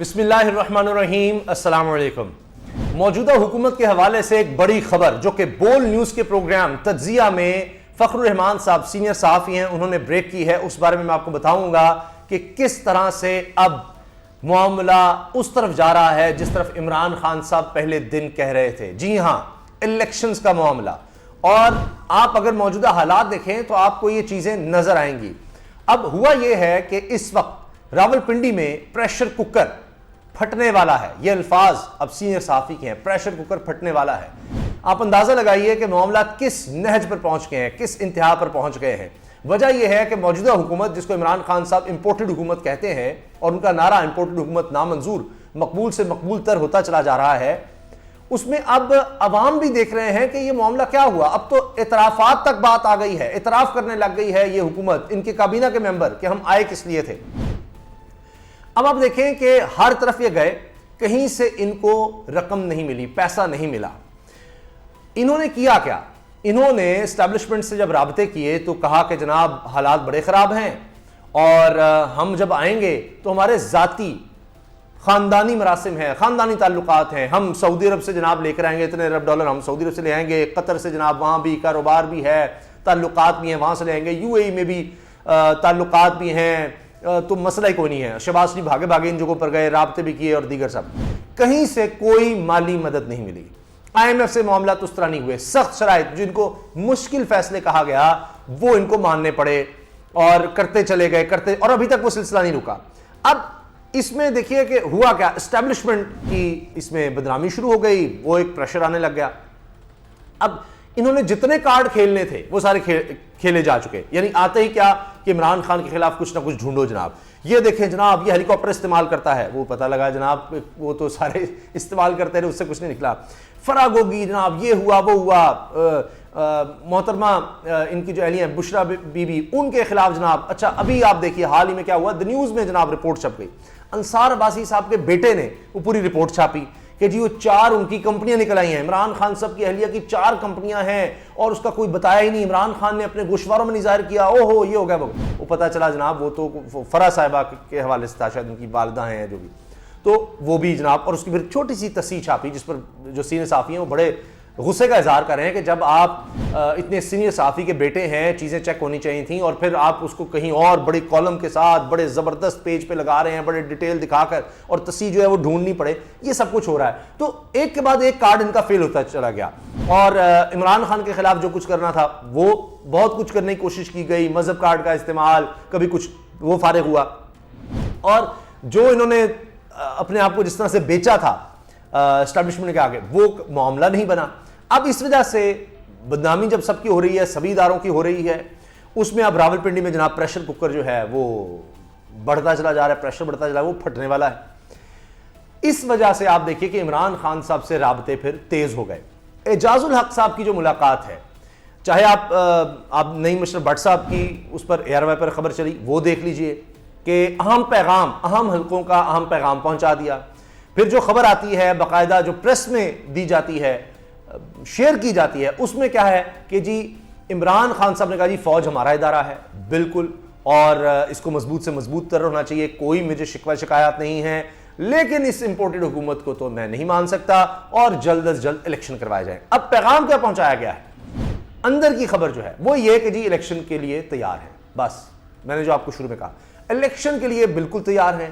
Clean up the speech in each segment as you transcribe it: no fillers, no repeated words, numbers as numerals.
बिस्मिल्लाहिर्रहमानिर्रहीम, अस्सलाम वालेकुम। मौजूदा हुकूमत के हवाले से एक बड़ी खबर जो कि बोल न्यूज़ के प्रोग्राम तज्जिया में फ़खरुर रहमान साहब सीनियर सहाफ़ी हैं, उन्होंने ब्रेक की है। उस बारे में मैं आपको बताऊंगा कि किस तरह से अब मामला उस तरफ जा रहा है जिस तरफ इमरान खान साहब पहले दिन कह रहे थे। जी हाँ, इलेक्शंस का मामला। और आप अगर मौजूदा हालात देखें तो आपको ये चीज़ें नज़र आएंगी। अब हुआ यह है कि इस वक्त रावलपिंडी में प्रेशर कुकर फटने वाला है। ये अल्फाज अब सीनियर सहाफ़ी के हैं, प्रेशर कुकर फटने वाला है। आप अंदाजा लगाइए कि मामला किस नहज पर पहुंच गए हैं, किस इंतहा पर पहुंच गए हैं। वजह यह है कि मौजूदा हुकूमत, जिसको इमरान खान साहब इंपोर्टेड हुकूमत कहते हैं और उनका नारा इंपोर्टेड हुकूमत नामंजूर, मकबूल से मकबूल तर होता चला जा रहा है, उसमें अब अवाम भी देख रहे हैं कि यह मामला क्या हुआ। अब तो इतराफात तक बात आ गई है, इतराफ करने लग गई है ये हुकूमत, इनके काबीना के मेंबर, कि हम आए किस लिए थे। अब आप देखें कि हर तरफ ये गए, कहीं से इनको रकम नहीं मिली, पैसा नहीं मिला। इन्होंने किया क्या? इन्होंने एस्टैब्लिशमेंट से जब राबते किए तो कहा कि जनाब हालात बड़े ख़राब हैं और हम जब आएंगे तो हमारे ज़ाती ख़ानदानी मरासिम हैं, ख़ानदानी ताल्लुकात हैं, हम सऊदी अरब से जनाब लेकर आएंगे इतने अरब डॉलर, हम सऊदी अरब से ले आएंगे, कतर से जनाब वहाँ भी कारोबार भी है, ताल्लुकात भी हैं, वहाँ से ले आएंगे, यूएई में भी ताल्लुकात भी हैं, तो मसला ही कोई नहीं है। शहबाज शरीफ भागे भागे इन जगहों पर गए, राब्ते भी किए और दीगर सब। कहीं से कोई माली मदद नहीं मिली। IMF से मामला तो उस तरह नहीं हुए। सख्त शराइत, जिनको मुश्किल फैसले कहा गया, वो इनको मानने पड़े और करते चले गए, करते, और अभी तक वो सिलसिला नहीं रुका। अब इसमें देखिए कि हुआ क्या, एस्टैब्लिशमेंट की इसमें बदनामी शुरू हो गई, वो एक प्रेशर आने लग गया। अब इन्होंने जितने कार्ड खेलने थे वो सारे खेले जा चुके। यानी आते ही क्या कि इमरान खान के खिलाफ कुछ ना कुछ ढूंढो जनाब, ये देखें जनाब ये हेलीकॉप्टर इस्तेमाल करता है, वो पता लगा जनाब वो तो सारे इस्तेमाल करते रहे, उससे कुछ नहीं निकला। फराग होगी जनाब, ये हुआ वो हुआ, मोहतरमा इनकी जो अहलिया बुशरा बीबी, उनके खिलाफ जनाब। अच्छा, अभी आप देखिए हाल ही में क्या हुआ, द न्यूज़ में जनाब रिपोर्ट छप गई, अंसार अब्बासी साहब के बेटे ने वो पूरी रिपोर्ट छापी कि जी वो 4 उनकी कंपनियां निकल आई हैं। इमरान खान साहब की अहलिया की 4 कंपनियां हैं और उसका कोई बताया ही नहीं। इमरान खान ने अपने गोशवारों में नहीं जाहिर किया, ओहो ये हो गया वो पता चला जनाब वो तो फरा साहिबा के हवाले से था, शायद उनकी वालिदा हैं जो भी, तो वो भी जनाब। और उसकी फिर छोटी सी तस्सीह छापी जिस पर जो सीनियर सहाफ़ी हैं वो बड़े गुस्से का इजहार कर रहे हैं कि जब आप इतने सीनियर सहाफ़ी के बेटे हैं, चीज़ें चेक होनी चाहिए थी, और फिर आप उसको कहीं और बड़ी कॉलम के साथ बड़े ज़बरदस्त पेज पे लगा रहे हैं, बड़े डिटेल दिखाकर, और तस्सीह जो है वो ढूंढनी पड़े। ये सब कुछ हो रहा है। तो एक के बाद एक कार्ड इनका फेल होता चला गया और इमरान खान के खिलाफ जो कुछ करना था वो बहुत कुछ करने की कोशिश की गई, मजहब कार्ड का इस्तेमाल, कभी कुछ, वो फारिग हुआ। और जो इन्होंने अपने आप को जिस तरह से बेचा था एस्टैब्लिशमेंट के आगे, वो मामला नहीं बना। अब इस वजह से बदनामी जब सबकी हो रही है, सभी इदारों की हो रही है, उसमें अब रावलपिंडी में जनाब प्रेशर कुकर जो है वो बढ़ता चला जा रहा है, प्रेशर बढ़ता चला है, वो फटने वाला है। इस वजह से आप देखिए कि इमरान खान साहब से राबते फिर तेज हो गए। एजाजुल हक साहब की जो मुलाकात है, चाहे आप नईम अशरफ भट्ट साहब की उस पर ARY पर खबर चली, वो देख लीजिए कि अहम पैगाम, अहम हल्कों का अहम पैगाम पहुंचा दिया। फिर जो खबर आती है बाकायदा जो प्रेस में दी जाती है, शेयर की जाती है, उसमें क्या है कि जी इमरान खान साहब ने कहा जी फौज हमारा इदारा है बिल्कुल, और इसको मजबूत से मजबूत तर होना चाहिए, कोई मुझे शिकवा शिकायत नहीं है, लेकिन इस इंपोर्टेड हुकूमत को तो मैं नहीं मान सकता और जल्द अज जल्द इलेक्शन करवाए जाए। अब पैगाम क्या पहुंचाया गया है? अंदर की खबर जो है वो ये कि जी इलेक्शन के लिए तैयार है। बस मैंने जो आपको शुरू में कहा, इलेक्शन के लिए बिल्कुल तैयार है।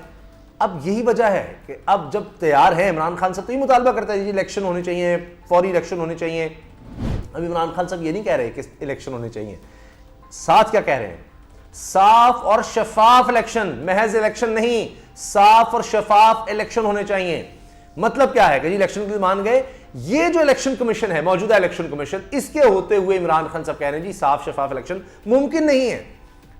अब यही वजह है कि अब जब तैयार है इमरान खान साहब, तो ये मुतालबा करता है जी इलेक्शन होने चाहिए, फौरी इलेक्शन होने चाहिए। अब इमरान खान साहब ये नहीं कह रहे कि इलेक्शन होने चाहिए, साथ क्या कह रहे हैं? साफ और शफाफ इलेक्शन, महज इलेक्शन नहीं, साफ और शफाफ इलेक्शन होने चाहिए। मतलब क्या है कि जी इलेक्शन के लिए मान गए, ये जो इलेक्शन कमीशन है, मौजूदा इलेक्शन कमीशन, इसके होते हुए इमरान खान साहब कह रहे हैं जी साफ शफाफ इलेक्शन मुमकिन नहीं है।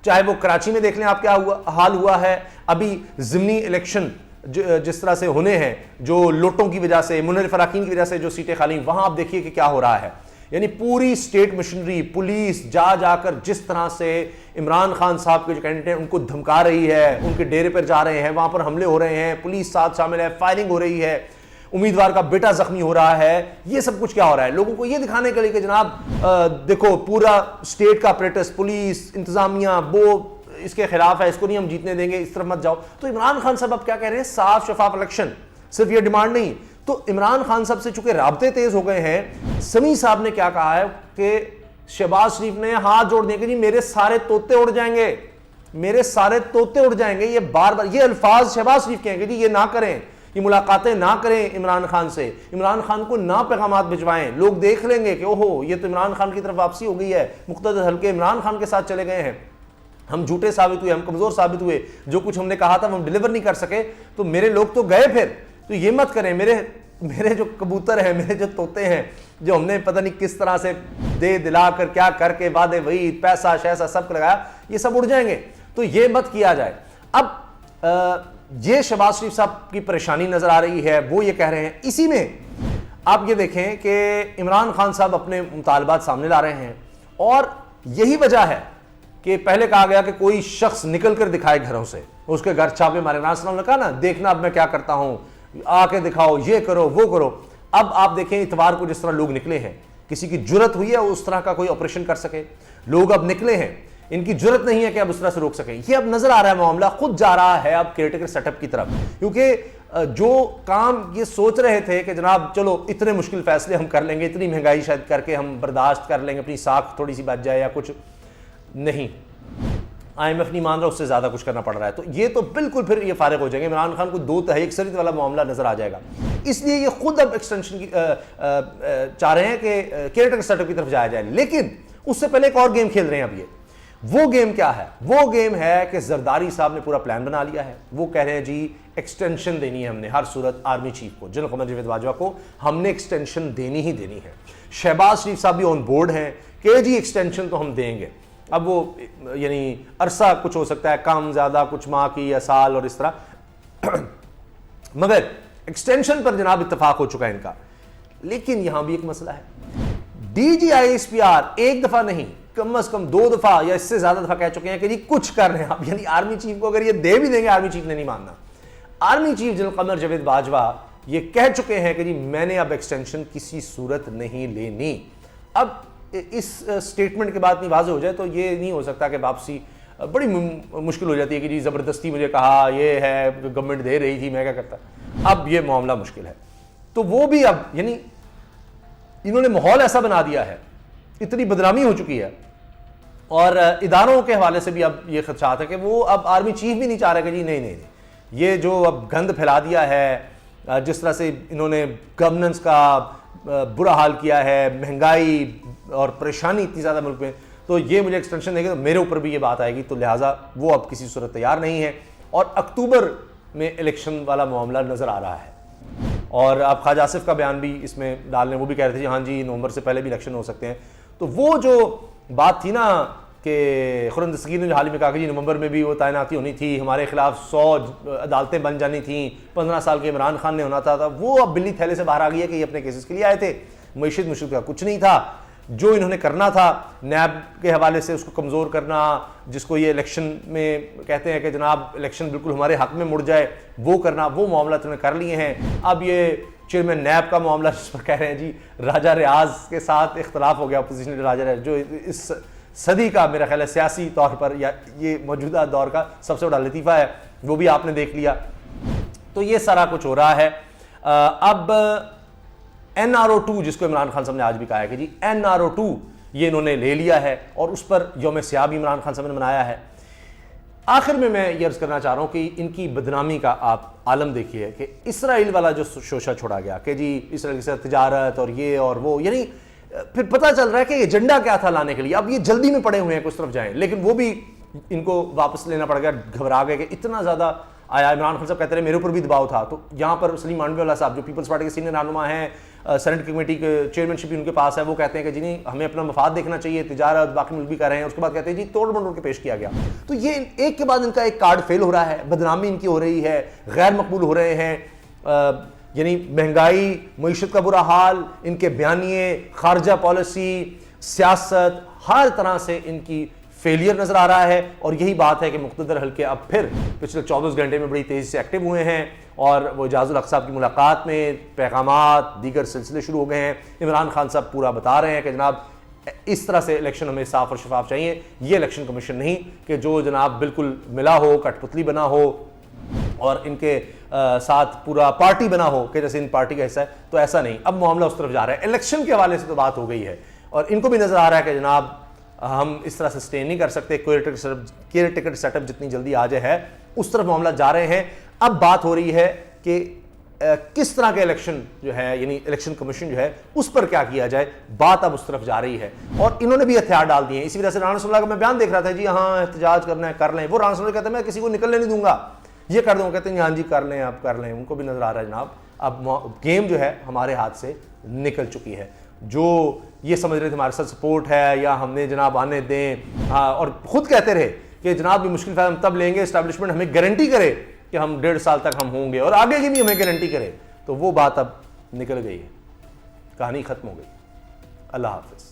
चाहे वो कराची में देख लें आप क्या हाल हुआ है, अभी ज़िमनी इलेक्शन जिस तरह से होने हैं, जो लोटों की वजह से, मुनरिफ अराकीन की वजह से जो सीटें खाली, वहां आप देखिए कि क्या हो रहा है। यानी पूरी स्टेट मशीनरी, पुलिस जा जाकर जिस तरह से इमरान खान साहब के जो कैंडिडेट हैं उनको धमका रही है, उनके डेरे पर जा रहे हैं, वहां पर हमले हो रहे हैं, पुलिस साथ शामिल है, फायरिंग हो रही है, उम्मीदवार का बेटा जख्मी हो रहा है। ये सब कुछ क्या हो रहा है? लोगों को ये दिखाने के लिए कि जनाब देखो पूरा स्टेट का अपरेटस, पुलिस, इंतजामिया, वो इसके खिलाफ है, इसको नहीं हम जीतने देंगे, इस तरफ मत जाओ। तो इमरान खान साहब अब क्या कह रहे हैं, साफ शफाफ इलेक्शन, सिर्फ ये डिमांड नहीं। तो इमरान खान साहब से चूंकि राब्ते तेज हो गए हैं, समी साहब ने क्या कहा है कि शहबाज शरीफ ने हाथ जोड़ दिए कि जी मेरे सारे तोते उड़ जाएंगे, मेरे सारे तोते उड़ जाएंगे। ये बार बार ये अल्फाज शहबाज शरीफ कहेंगे जी ये ना करें, ये मुलाकातें ना करें इमरान खान से, इमरान खान को ना पैगामात भिजवाएं, लोग देख लेंगे कि ओहो ये तो इमरान खान की तरफ वापसी हो गई है, मुख्तदर हल्के इमरान खान के साथ चले गए हैं, हम झूठे साबित हुए, हम कमजोर साबित हुए, जो कुछ हमने कहा था वो हम डिलीवर नहीं कर सके, तो मेरे लोग तो गए फिर। तो ये मत करें, मेरे जो कबूतर हैं, मेरे जो तोते हैं, जो हमने पता नहीं किस तरह से दे दिला कर क्या करके वादे वही पैसा शैसा सब लगाया, ये सब उड़ जाएंगे, तो ये मत किया जाए। अब ये शहबाज शरीफ साहब की परेशानी नजर आ रही है, वो ये कह रहे हैं। इसी में आप ये देखें कि इमरान खान साहब अपने मुतालबात सामने ला रहे हैं, और यही वजह है कि पहले कहा गया कि कोई शख्स निकल कर दिखाए घरों से, उसके घर छापे मारे। इमरान साहब ने कहा ना, देखना अब मैं क्या करता हूं, आके दिखाओ, ये करो वो करो। अब आप देखें इतवार को जिस तरह लोग निकले हैं, किसी की जुर्रत हुई है उस तरह का कोई ऑपरेशन कर सके, लोग अब निकले हैं, इनकी जुर्रत नहीं है कि अब उस तरह से रोक सकें। ये अब नजर आ रहा है, मामला खुद जा रहा है अब केयरटेकर सेटअप की तरफ, क्योंकि जो काम ये सोच रहे थे कि जनाब चलो इतने मुश्किल फैसले हम कर लेंगे, इतनी महंगाई शायद करके हम बर्दाश्त कर लेंगे, अपनी साख थोड़ी सी बच जाए या कुछ, नहीं, IMF नहीं मान रहा, उससे ज्यादा कुछ करना पड़ रहा है, तो ये तो बिल्कुल फिर ये फारिग हो जाएंगे। इमरान खान को 2 तिहाई अक्सरियत वाला मामला नजर आ जाएगा, इसलिए ये खुद अब एक्सटेंशन की चाह रहे हैं कि केयरटेकर सेटअप की तरफ जाया जाए। लेकिन उससे पहले एक और गेम खेल रहे हैं अब ये। वो गेम क्या है? वो गेम है कि जरदारी साहब ने पूरा प्लान बना लिया है। वो कह रहे हैं जी एक्सटेंशन देनी है हमने हर सूरत आर्मी चीफ को, जनरल कमर जावेद बाजवा को हमने एक्सटेंशन देनी ही देनी है। शहबाज शरीफ साहब भी ऑन बोर्ड हैं कि जी एक्सटेंशन तो हम देंगे। अब वो यानी अरसा कुछ हो सकता है, कम ज्यादा, कुछ माह की या साल और इस तरह, मगर एक्सटेंशन पर जनाब इत्तेफाक हो चुका है इनका। लेकिन यहां भी एक मसला है, DGISPR एक दफा नहीं, कम से कम 2 दफा या इससे ज्यादा दफा कह चुके हैं कि जी कुछ कर रहे हैं आप, यानी आर्मी चीफ को अगर ये दे भी देंगे, आर्मी चीफ ने नहीं मानना। Army chief general Qamar Javed Bajwa ये कह चुके हैं कि जी मैंने अब एक्सटेंशन किसी सूरत नहीं लेनी। अब इस स्टेटमेंट के बाद इतनी वाज़ेह हो जाए तो ये नहीं हो सकता कि वापसी बड़ी मुश्किल हो जाती है कि जी ज़बरदस्ती मुझे कहा, ये है गवर्नमेंट दे रही थी, मैं क्या करता। अब ये मामला मुश्किल है, तो वो भी अब यानी इन्होंने माहौल ऐसा बना दिया है, इतनी बदनामी हो चुकी है, और इदारों के हवाले से भी अब ये खदशात है कि वो अब आर्मी चीफ भी नहीं चाह रहे कि जी नहीं, ये जो अब गंद फैला दिया है, जिस तरह से इन्होंने गवर्नेंस का बुरा हाल किया है, महंगाई और परेशानी इतनी ज़्यादा मुल्क में, तो ये मुझे एक्सटेंशन देंगे तो मेरे ऊपर भी ये बात आएगी, तो लिहाजा वो अब किसी सूरत तैयार नहीं है। और अक्टूबर में इलेक्शन वाला मामला नज़र आ रहा है, और आप ख्वाजा आसिफ का बयान भी इसमें डाल रहे हैं, वो भी कह रहे थे हाँ जी नवंबर से पहले भी इलेक्शन हो सकते हैं। तो वो जो बात थी ना कि खुर्रम दस्तगीर ने जो हाल ही में कहा कि जी नवंबर में भी वो तैनाती होनी थी, हमारे खिलाफ 100 अदालतें बन जानी थी, 15 साल के इमरान खान ने होना था, वो अब बिल्ली थैले से बाहर आ गई है कि ये अपने केसेस के लिए आए थे, मईशत मुश्किल का कुछ नहीं था। जो इन्होंने करना था नैब के हवाले से उसको कमज़ोर करना, जिसको ये इलेक्शन में कहते हैं कि जनाब इलेक्शन बिल्कुल हमारे हक में मुड़ जाए, वो करना, वो मामला इन्होंने कर लिए हैं। अब ये चेयरमैन नैब का मामला जिस पर कह रहे हैं जी राजा रियाज के साथ इख्तलाफ हो गया, अपोजिशन लीडर राजा रियाज, जो इस सदी का मेरा ख्याल है सियासी तौर पर या ये मौजूदा दौर का सबसे बड़ा लतीफ़ा है, वो भी आपने देख लिया। तो ये सारा कुछ हो रहा है। अब NRO2 जिसको इमरान खान साहब ने आज भी कहा है कि जी NRO2 ये इन्होंने ले लिया है, और उस पर यौम सियाह भी इमरान खान साहब ने मनाया है। आखिर में मैं ये अर्ज करना चाह रहा हूँ कि इनकी बदनामी का आप आलम देखिए कि इसराइल वाला जो शोशा छोड़ा गया कि जी इसराइल के साथ तिजारत और ये और वो, यानी फिर पता चल रहा है कि एजेंडा क्या था लाने के लिए। अब ये जल्दी में पड़े हुए हैं कुछ तरफ जाएं, लेकिन वो भी इनको वापस लेना पड़ गया, घबरा गए कि इतना ज़्यादा आया। इमरान खान साहब कहते रहे मेरे ऊपर भी दबाव था। तो यहाँ पर सलीम मांडवीवाला साहब जो पीपल्स पार्टी के सीनियर रहनुमा हैं, सेनेट कमेटी के चेयरमैनशिप भी उनके पास है, वो कहते हैं कि जी नहीं हमें अपना मफाद देखना चाहिए, तिजारत बाकी मुल्क भी कर रहे हैं। उसके बाद कहते हैं जी तोड़ मरोड़ के पेश किया गया। तो ये एक के बाद इनका एक कार्ड फेल हो रहा है, बदनामी इनकी हो रही है, गैर मकबूल हो रहे हैं, यानी महंगाई, मईशत का बुरा हाल, इनके बयानिए, खारजा पॉलिसी, सियासत, हर तरह से इनकी फेलियर नजर आ रहा है। और यही बात है कि मुख्तदर हल्के अब फिर पिछले 24 घंटे में बड़ी तेजी से एक्टिव हुए हैं, और वो इजाजुल हक साहब की मुलाकात में पैगामात दीगर सिलसिले शुरू हो गए हैं। इमरान खान साहब पूरा बता रहे हैं कि जनाब इस तरह से इलेक्शन हमें साफ और शफाफ चाहिए। ये इलेक्शन कमीशन नहीं कि जो जनाब बिल्कुल मिला हो, कठपुतली बना हो और इनके साथ पूरा पार्टी बना हो कि जैसे इन पार्टी का हिस्सा है, तो ऐसा नहीं। अब मामला उस तरफ जा रहा है। इलेक्शन के हवाले से तो बात हो गई है और इनको भी नजर आ रहा है कि जनाब हम इस तरह सस्टेन नहीं कर सकते, केयर टेकर सेटअप जितनी जल्दी आ जाए है उस तरफ मामला जा रहे हैं। अब बात हो रही है कि किस तरह के इलेक्शन जो है, यानी इलेक्शन कमीशन जो है उस पर क्या किया जाए, बात अब उस तरफ जा रही है और इन्होंने भी हथियार डाल दिए हैं। इसी वजह से राना रसूलुल्लाह का मैं बयान देख रहा था, जी हाँ एहतजाज करना है कर लें, वो राना रसूलुल्लाह कहते हैं मैं किसी को निकलने नहीं दूंगा, ये कर दूंगा, कहते हैं हाँ जी कर लें, आप कर लें। उनको भी नजर आ रहा है जनाब अब गेम जो है हमारे हाथ से निकल चुकी है। जो ये समझ रहे थे हमारे साथ सपोर्ट है या हमने जनाब आने दें, हाँ, और खुद कहते रहे कि जनाब भी मुश्किल हम तब लेंगे एस्टैब्लिशमेंट हमें गारंटी करे कि हम 1.5 साल तक हम होंगे और आगे की भी हमें गारंटी करे, तो वो बात अब निकल गई है, कहानी खत्म हो गई। अल्लाह हाफिज।